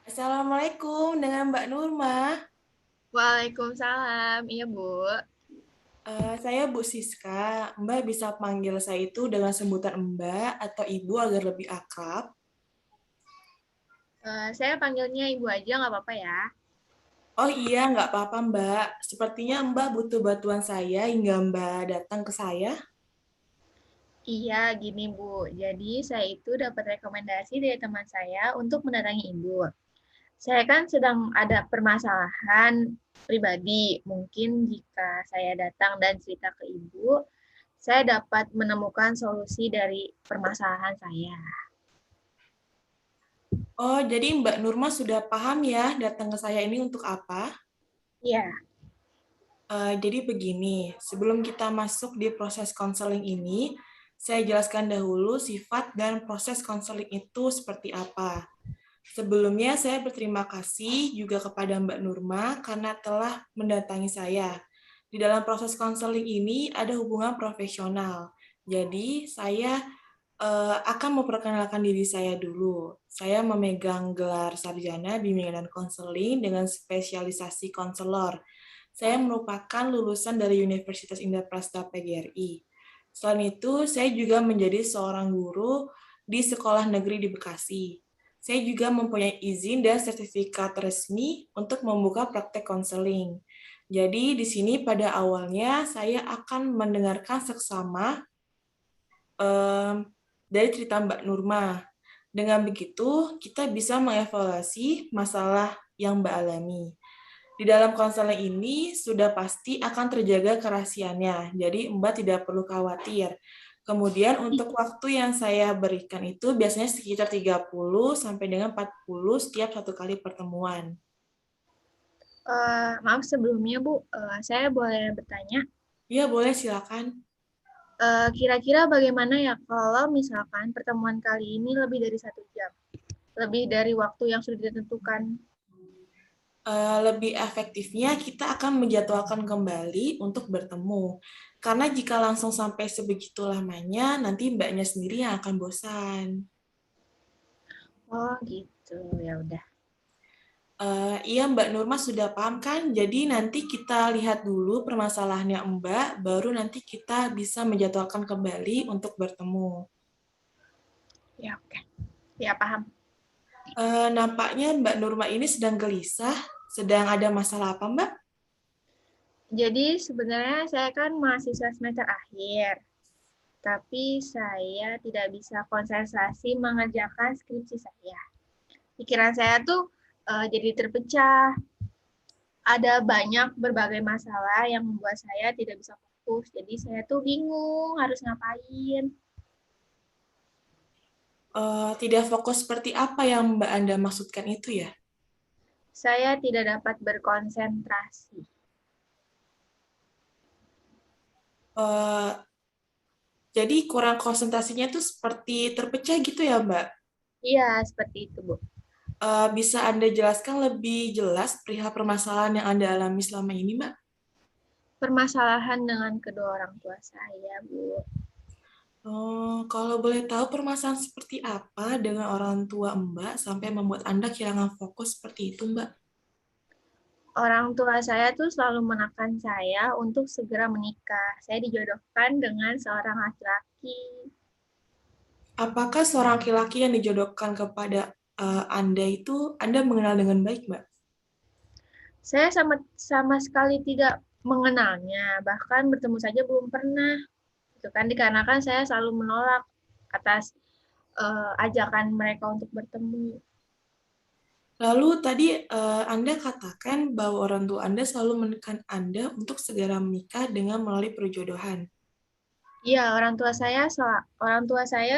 Assalamualaikum dengan Mbak Nurma. Waalaikumsalam, iya Bu. Saya Bu Siska. Mbak bisa panggil saya itu dengan sebutan Mbak atau Ibu agar lebih akrab. Saya panggilnya Ibu aja nggak apa-apa ya? Oh iya, nggak apa-apa Mbak. Sepertinya Mbak butuh bantuan saya hingga Mbak datang ke saya. Iya, gini Bu. Jadi saya itu dapat rekomendasi dari teman saya untuk mendatangi Ibu. Saya kan sedang ada permasalahan pribadi. Mungkin jika saya datang dan cerita ke Ibu, saya dapat menemukan solusi dari permasalahan saya. Oh, jadi Mbak Nurma sudah paham ya datang ke saya ini untuk apa? Iya. Jadi begini, sebelum kita masuk di proses konseling ini, saya jelaskan dahulu sifat dan proses konseling itu seperti apa. Sebelumnya, saya berterima kasih juga kepada Mbak Nurma karena telah mendatangi saya. Di dalam proses konseling ini ada hubungan profesional. Jadi, saya akan memperkenalkan diri saya dulu. Saya memegang gelar sarjana bimbingan dan konseling dengan spesialisasi konselor. Saya merupakan lulusan dari Universitas Indah PGRI. Selain itu, saya juga menjadi seorang guru di sekolah negeri di Bekasi. Saya juga mempunyai izin dan sertifikat resmi untuk membuka praktek konseling. Jadi di sini pada awalnya saya akan mendengarkan seksama em, dari cerita Mbak Nurma. Dengan begitu, kita bisa mengevaluasi masalah yang Mbak alami. Di dalam konseling ini sudah pasti akan terjaga kerahasiaannya, jadi Mbak tidak perlu khawatir. Kemudian untuk waktu yang saya berikan itu biasanya sekitar 30 sampai dengan 40 setiap satu kali pertemuan. Maaf sebelumnya Bu, saya boleh bertanya? Iya, boleh silakan. Kira-kira bagaimana ya kalau misalkan pertemuan kali ini lebih dari 1 jam, lebih dari waktu yang sudah ditentukan? Lebih efektifnya kita akan menjadwalkan kembali untuk bertemu. Karena jika langsung sampai sebegitu lamanya, nanti mbaknya sendiri yang akan bosan. Oh gitu, ya udah. Iya Mbak Nurma sudah paham kan? Jadi nanti kita lihat dulu permasalahannya Mbak, baru nanti kita bisa menjadwalkan kembali untuk bertemu. Ya oke, ya paham. Nampaknya Mbak Nurma ini sedang gelisah, sedang ada masalah apa Mbak? Jadi sebenarnya saya kan mahasiswa semester akhir, tapi saya tidak bisa konsentrasi mengerjakan skripsi saya. Pikiran saya tuh jadi terpecah. Ada banyak berbagai masalah yang membuat saya tidak bisa fokus. Jadi saya tuh bingung harus ngapain. Tidak fokus seperti apa yang Mbak Anda maksudkan itu ya? Saya tidak dapat berkonsentrasi. Eh, jadi kurang konsentrasinya itu seperti terpecah gitu ya Mbak? Iya, seperti itu, Bu. Bisa Anda jelaskan lebih jelas perihal permasalahan yang Anda alami selama ini Mbak? Permasalahan dengan kedua orang tua saya, Bu. Oh, kalau boleh tahu permasalahan seperti apa dengan orang tua Mbak sampai membuat Anda kehilangan fokus seperti itu, Mbak? Orang tua saya tuh selalu menekan saya untuk segera menikah. Saya dijodohkan dengan seorang laki-laki. Apakah seorang laki-laki yang dijodohkan kepada Anda itu Anda mengenal dengan baik, Mbak? Saya sama sama sekali tidak mengenalnya, bahkan bertemu saja belum pernah. Itu kan dikarenakan saya selalu menolak atas ajakan mereka untuk bertemu. Lalu tadi Anda katakan bahwa orang tua Anda selalu menekan Anda untuk segera menikah dengan melalui perjodohan. Iya, orang tua saya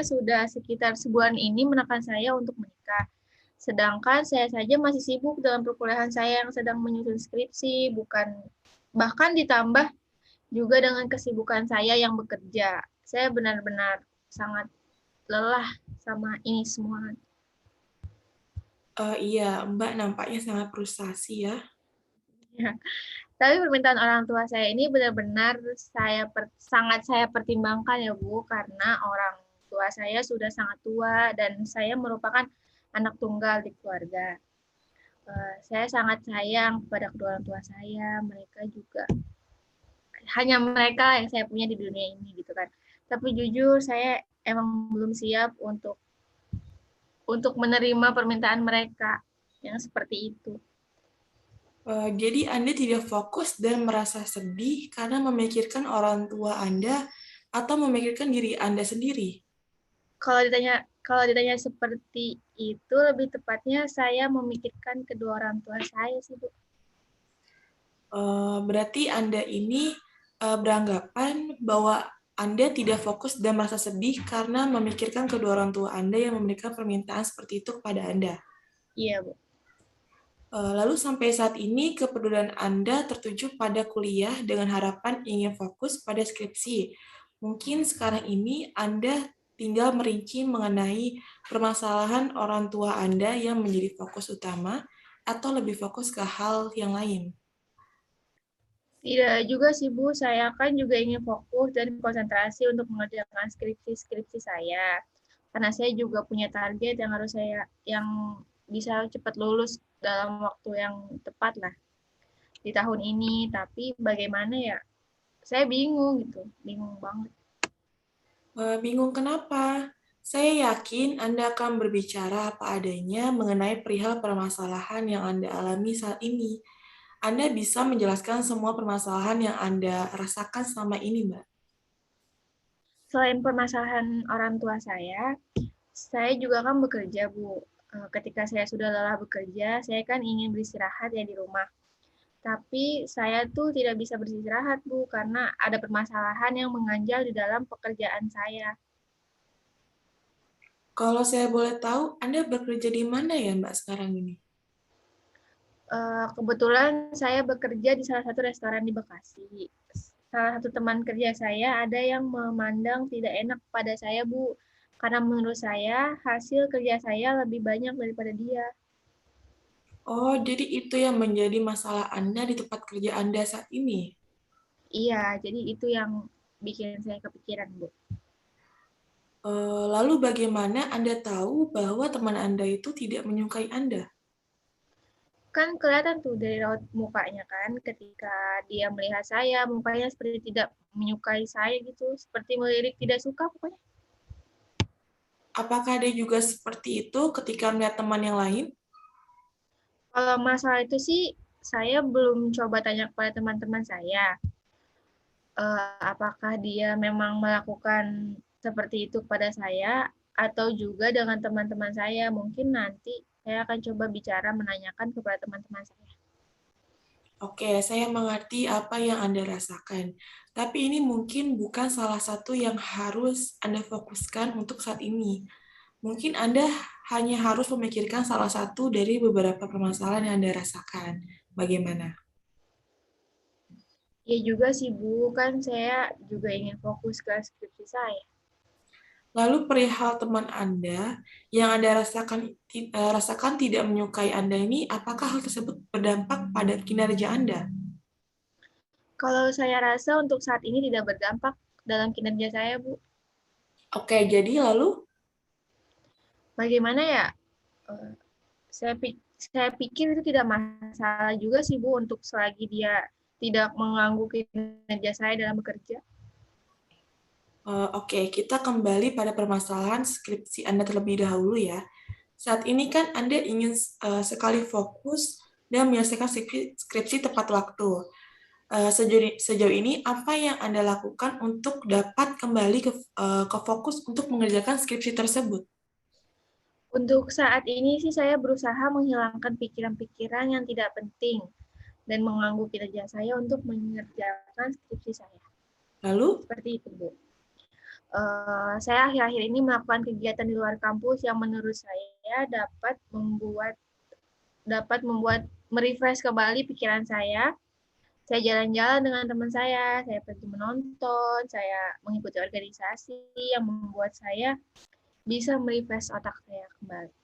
sudah sekitar sebulan ini menekan saya untuk menikah. Sedangkan saya saja masih sibuk dalam perkuliahan saya yang sedang menyusun skripsi, bukan bahkan ditambah juga dengan kesibukan saya yang bekerja. Saya benar-benar sangat lelah sama ini semua. Iya, Mbak nampaknya sangat frustasi ya. Ya. Tapi permintaan orang tua saya ini benar-benar sangat saya pertimbangkan ya Bu, karena orang tua saya sudah sangat tua dan saya merupakan anak tunggal di keluarga. Saya sangat sayang kepada kedua orang tua saya. Mereka juga hanya mereka yang saya punya di dunia ini gitu kan. Tapi jujur saya emang belum siap untuk menerima permintaan mereka yang seperti itu. Jadi Anda tidak fokus dan merasa sedih karena memikirkan orang tua Anda atau memikirkan diri Anda sendiri. Kalau ditanya seperti itu, lebih tepatnya saya memikirkan kedua orang tua saya sih, Bu. Berarti Anda ini beranggapan bahwa Anda tidak fokus dan merasa sedih karena memikirkan kedua orang tua Anda yang memberikan permintaan seperti itu kepada Anda. Iya, Bu. Lalu sampai saat ini kepedulian Anda tertuju pada kuliah dengan harapan ingin fokus pada skripsi. Mungkin sekarang ini Anda tinggal merinci mengenai permasalahan orang tua Anda yang menjadi fokus utama atau lebih fokus ke hal yang lain. Tidak juga sih, Bu. Saya kan juga ingin fokus dan konsentrasi untuk mengerjakan skripsi saya. Karena saya juga punya target yang harus yang bisa cepat lulus dalam waktu yang tepat lah di tahun ini. Tapi bagaimana ya? Saya bingung gitu, bingung banget. Bingung kenapa? Saya yakin Anda akan berbicara apa adanya mengenai perihal permasalahan yang Anda alami saat ini. Anda bisa menjelaskan semua permasalahan yang Anda rasakan selama ini, Mbak. Selain permasalahan orang tua saya juga kan bekerja, Bu. Ketika saya sudah lelah bekerja, saya kan ingin beristirahat ya di rumah. Tapi saya tuh tidak bisa beristirahat, Bu, karena ada permasalahan yang mengganjal di dalam pekerjaan saya. Kalau saya boleh tahu, Anda bekerja di mana ya, Mbak, sekarang ini? Kebetulan saya bekerja di salah satu restoran di Bekasi. Salah satu teman kerja saya ada yang memandang tidak enak pada saya, Bu. Karena menurut saya, hasil kerja saya lebih banyak daripada dia. Oh, jadi itu yang menjadi masalah Anda di tempat kerja Anda saat ini. Iya, jadi itu yang bikin saya kepikiran, Bu. Lalu bagaimana Anda tahu bahwa teman Anda itu tidak menyukai Anda? Kan kelihatan tuh dari raut mukanya kan, ketika dia melihat saya, mukanya seperti tidak menyukai saya gitu, seperti melirik tidak suka pokoknya. Apakah ada juga seperti itu ketika melihat teman yang lain? Kalau masalah itu sih, saya belum coba tanya kepada teman-teman saya, apakah dia memang melakukan seperti itu kepada saya, atau juga dengan teman-teman saya. Mungkin nanti saya akan coba bicara menanyakan kepada teman-teman saya. Oke, saya mengerti apa yang Anda rasakan. Tapi ini mungkin bukan salah satu yang harus Anda fokuskan untuk saat ini. Mungkin Anda hanya harus memikirkan salah satu dari beberapa permasalahan yang Anda rasakan. Bagaimana? Ya juga sih Bu, kan saya juga ingin fokus ke skripsi saya. Lalu perihal teman Anda yang Anda rasakan tidak menyukai Anda ini, apakah hal tersebut berdampak pada kinerja Anda? Kalau saya rasa untuk saat ini tidak berdampak dalam kinerja saya, Bu. Oke, jadi lalu Bagaimana ya? Eh, saya pikir itu tidak masalah juga sih, Bu, untuk selagi dia tidak mengganggu kinerja saya dalam bekerja. Oke, kita kembali pada permasalahan skripsi Anda terlebih dahulu ya. Saat ini kan Anda ingin sekali fokus dan menyelesaikan skripsi tepat waktu. Sejauh ini, apa yang Anda lakukan untuk dapat kembali ke fokus untuk mengerjakan skripsi tersebut? Untuk saat ini sih saya berusaha menghilangkan pikiran-pikiran yang tidak penting dan mengganggu kinerja saya untuk mengerjakan skripsi saya. Lalu, Seperti itu, Bu. Saya akhir-akhir ini melakukan kegiatan di luar kampus yang menurut saya dapat membuat merefresh kembali pikiran saya. Saya jalan-jalan dengan teman saya pergi menonton, saya mengikuti organisasi yang membuat saya bisa merefresh otak saya kembali.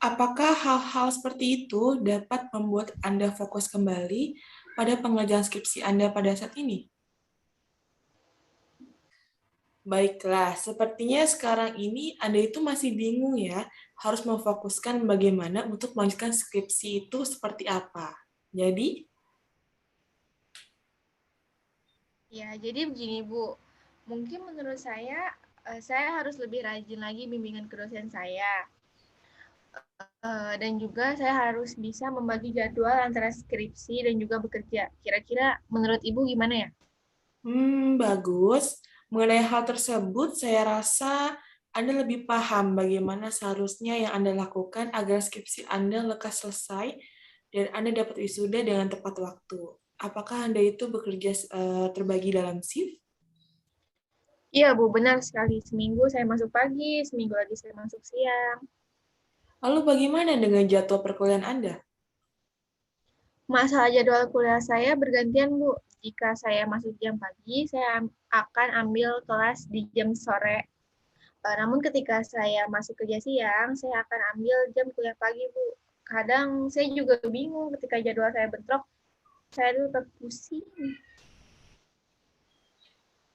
apakah hal-hal seperti itu dapat membuat Anda fokus kembali pada pengerjaan skripsi Anda pada saat ini? Baiklah, sepertinya sekarang ini Anda itu masih bingung ya, harus memfokuskan bagaimana untuk melanjutkan skripsi itu seperti apa. Jadi, Ya, jadi begini Bu, mungkin menurut saya harus lebih rajin lagi bimbingan ke dosen saya. Dan juga saya harus bisa membagi jadwal antara skripsi dan juga bekerja. Kira-kira menurut Ibu gimana ya? bagus. Mengenai hal tersebut, saya rasa Anda lebih paham bagaimana seharusnya yang Anda lakukan agar skripsi Anda lekas selesai dan Anda dapat wisuda dengan tepat waktu. Apakah Anda itu bekerja terbagi dalam shift? Iya Bu, benar sekali. Seminggu saya masuk pagi, seminggu lagi saya masuk siang. Lalu bagaimana dengan jadwal perkuliahan Anda? Masalah jadwal kuliah saya bergantian, Bu. Jika saya masuk jam pagi, saya akan ambil kelas di jam sore. Namun ketika saya masuk kerja siang, saya akan ambil jam kuliah pagi, Bu. Kadang saya juga bingung ketika jadwal saya bentrok, saya tuh tetap pusing.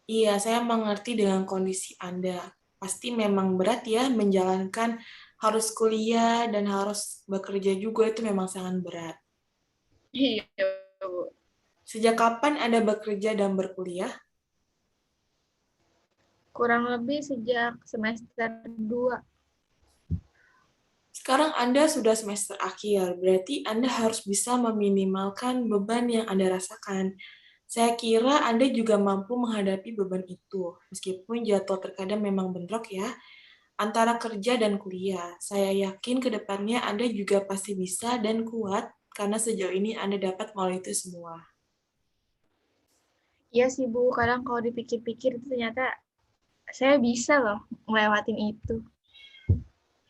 Iya, saya mengerti dengan kondisi Anda. Pasti memang berat ya menjalankan harus kuliah dan harus bekerja juga itu memang sangat berat. Iya, Bu. Sejak kapan Anda bekerja dan berkuliah? Kurang lebih sejak semester 2. Sekarang Anda sudah semester akhir, berarti Anda harus bisa meminimalkan beban yang Anda rasakan. Saya kira Anda juga mampu menghadapi beban itu, meskipun jadwal terkadang memang bentrok ya, antara kerja dan kuliah. Saya yakin ke depannya Anda juga pasti bisa dan kuat, karena sejauh ini Anda dapat melalui itu semua. Iya sih, Bu. Kadang kalau dipikir-pikir itu ternyata saya bisa loh ngelewatin itu.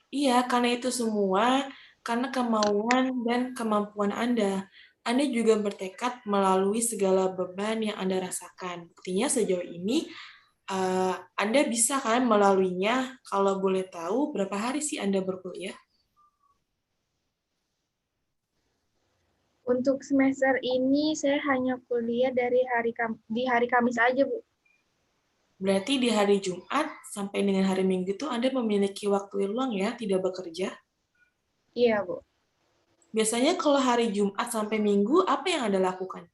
Iya, karena itu semua, karena kemauan dan kemampuan Anda. Anda juga bertekad melalui segala beban yang Anda rasakan. Buktinya sejauh ini, Anda bisa kan melaluinya. Kalau boleh tahu, berapa hari sih Anda berkuliah? Untuk semester ini saya hanya kuliah di hari Kamis aja, Bu. Berarti di hari Jumat sampai dengan hari Minggu itu Anda memiliki waktu luang ya, tidak bekerja. Iya, Bu. Biasanya kalau hari Jumat sampai Minggu, apa yang Anda lakukan?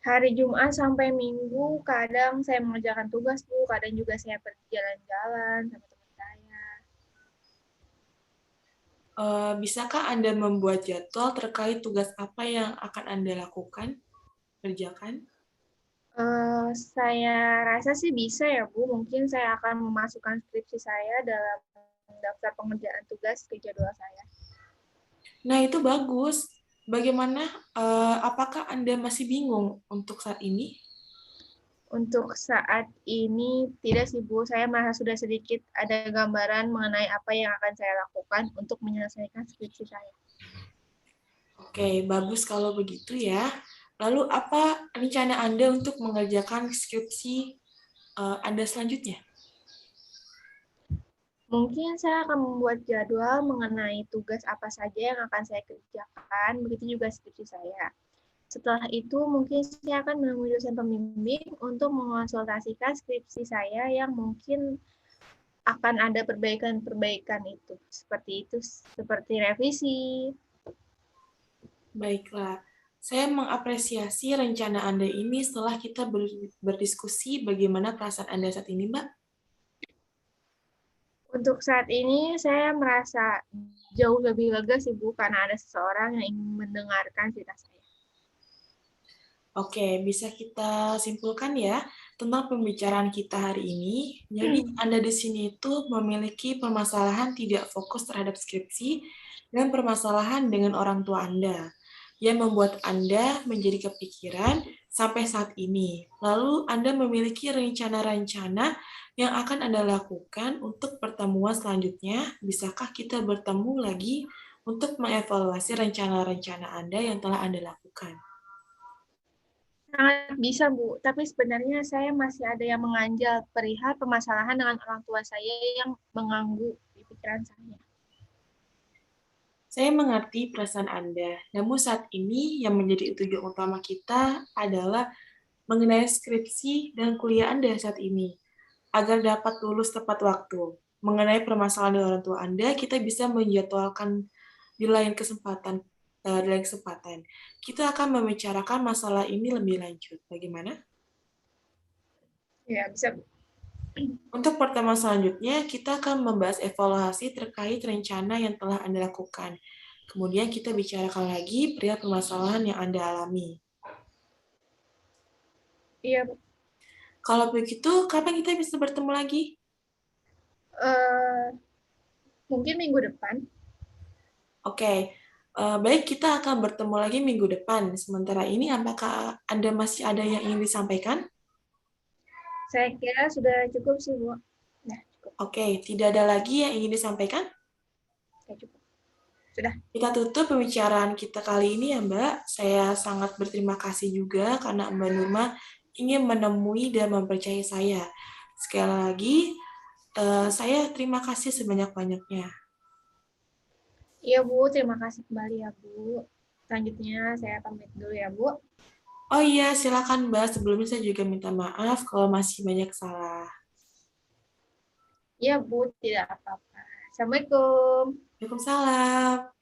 Hari Jumat sampai Minggu kadang saya mengerjakan tugas, Bu. Kadang juga saya pergi jalan-jalan sama teman saya. Bisakah Anda membuat jadwal terkait tugas apa yang akan Anda lakukan, kerjakan? Saya rasa sih bisa ya, Bu. Mungkin saya akan memasukkan skripsi saya dalam daftar pengerjaan tugas ke jadwal saya. Nah, itu bagus. Bagaimana, apakah Anda masih bingung untuk saat ini? Untuk saat ini tidak sih, Bu. Saya merasa sudah sedikit ada gambaran mengenai apa yang akan saya lakukan untuk menyelesaikan skripsi saya. Oke, bagus kalau begitu ya. Lalu apa rencana Anda untuk mengerjakan skripsi Anda selanjutnya? Mungkin saya akan membuat jadwal mengenai tugas apa saja yang akan saya kerjakan, begitu juga skripsi saya. Setelah itu, mungkin saya akan menemui dosen pembimbing untuk mengonsultasikan skripsi saya yang mungkin akan ada perbaikan-perbaikan itu. Seperti revisi. Baiklah, saya mengapresiasi rencana Anda ini setelah kita berdiskusi bagaimana perasaan Anda saat ini, Mbak. Untuk saat ini, saya merasa jauh lebih lega sih, Bu, karena ada seseorang yang ingin mendengarkan cerita saya. Oke, bisa kita simpulkan ya tentang pembicaraan kita hari ini. Jadi, Anda di sini itu memiliki permasalahan tidak fokus terhadap skripsi dan permasalahan dengan orang tua Anda yang membuat Anda menjadi kepikiran sampai saat ini. Lalu, Anda memiliki rencana-rencana yang akan Anda lakukan untuk pertemuan selanjutnya. Bisakah kita bertemu lagi untuk mengevaluasi rencana-rencana Anda yang telah Anda lakukan? Sangat bisa, Bu. Tapi sebenarnya saya masih ada yang mengganjal perihal permasalahan dengan orang tua saya yang mengganggu di pikiran saya. Saya mengerti perasaan Anda, namun saat ini yang menjadi tujuan utama kita adalah mengenai skripsi dan kuliah Anda saat ini. agar dapat lulus tepat waktu. Mengenai permasalahan di orang tua Anda, kita bisa menjadwalkan di lain kesempatan. Di lain kesempatan, kita akan membicarakan masalah ini lebih lanjut. Bagaimana? Ya, bisa. Untuk pertemuan selanjutnya, kita akan membahas evaluasi terkait rencana yang telah Anda lakukan. Kemudian kita bicarakan lagi perihal permasalahan yang Anda alami. Iya, Bu. Kalau begitu, kapan kita bisa bertemu lagi? Eh, mungkin minggu depan. Oke, baik kita akan bertemu lagi minggu depan. Sementara ini, apakah Anda masih ada yang ingin disampaikan? Saya kira sudah cukup sih, Bu. Nah, cukup. Oke, tidak ada lagi yang ingin disampaikan? Ya, cukup. Sudah. Kita tutup pembicaraan kita kali ini ya Mbak. Saya sangat berterima kasih juga karena Mbak Nurma ingin menemui dan mempercayai saya. Sekali lagi, saya terima kasih sebanyak-banyaknya. Iya, Bu. Terima kasih kembali ya, Bu. Selanjutnya saya pamit dulu ya, Bu. Oh iya, silakan Mbak. Sebelumnya saya juga minta maaf kalau masih banyak salah. Iya, Bu. Tidak apa-apa. Assalamualaikum. Waalaikumsalam.